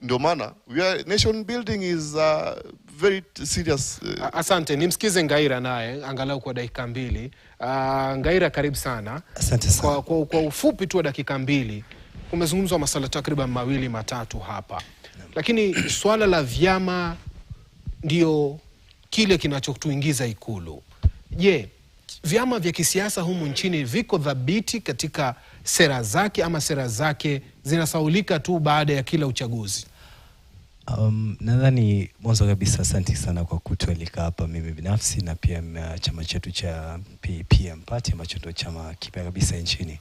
Ndio maana nation building is very serious. Asante, nimsikize Ngaira naye angalau kwa dakika 2. Ngaira, karibu sana. Asante sana. Kwa ufupi tu wa dakika 2, umezungumzwa masuala takriban 2-3 hapa. Lakini swala la vyama ndio kile kinachotuingiza Ikulu. Je, vyama vya kisiasa humu nchini viko dhabiti katika sera zake, ama sera zake zinasaulika tu baada ya kila uchaguzi? Nadhani mwanzo kabisa asante sana kwa kutualika hapa mimi binafsi na pia chama chetu cha PM Party ambacho ndio chama kipya kabisa nchini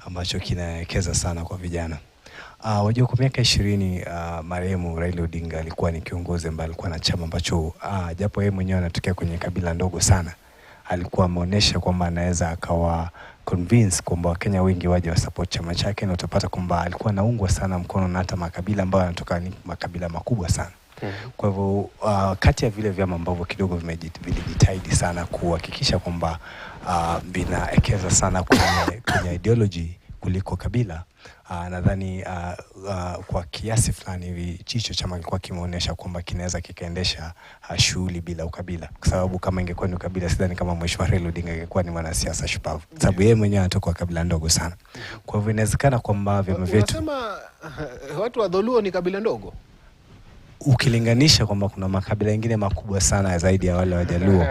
ambacho kinawekeza sana kwa vijana. Wajua kwa miaka 20 marehemu Raila Odinga alikuwa ni kiongozi ambaye alikuwa na chama ambacho japo yeye mwenyewe anatokea kwenye kabila ndogo sana, alikuwa ameonyesha kwamba anaweza akawa convince kwamba Wakenya wengi waje wa support chama chake, na utapata kwamba alikuwa anaungwa sana mkono na hata makabila ambayo yanatoka ni makabila makubwa sana. Kwa hivyo kati ya vile vyama ambavyo kidogo vilijitahidi sana kuhakikisha kwamba vinaekeza sana kwenye ideology kuliko kabila, nadhani kwa kiasi fulani hivi chicho chama kilikuwa kimeonyesha kwamba kinaweza kikaendesha shughuli bila ukabila, kwa sababu kama ingekuwa ni ukabila sidhani kama Mheshimiwa Raila Odinga ingekuwa ni mwanasiasa shupavu, sababu yeye mwenyewe anatoka kabila ndogo sana. Kwa hivyo inawezekana kwamba vyama vyetu, unasema watu wa Dholuo ni kabila ndogo ukilinganisha kwamba kuna makabila mengine makubwa sana zaidi ya wale Wajaluo.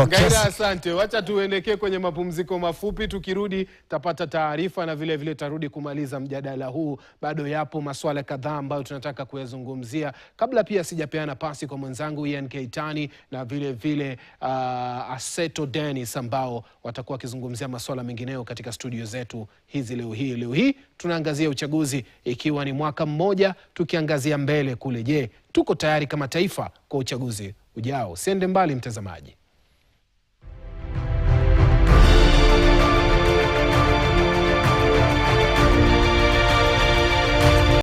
Ngaira, asante. Wacha tuelekee kwenye mapumziko mafupi, tukirudi tapata taarifa na vile vile tarudi kumaliza mjadala huu. Bado yapo masuala kadhaa ambayo tunataka kuyazungumzia. Kabla pia sijapeana pasi kwa mwenzangu Ian Keitani na vile vile Aseto Dennis ambao watakuwa wakizungumzia masuala mengineo katika studio zetu hizi leo hii tunaangazia uchaguzi, ikiwa ni mwaka mmoja tukiangazia mbele kule. Je, tuko tayari kama taifa kwa uchaguzi ujao? Siende mbali mtazamaji.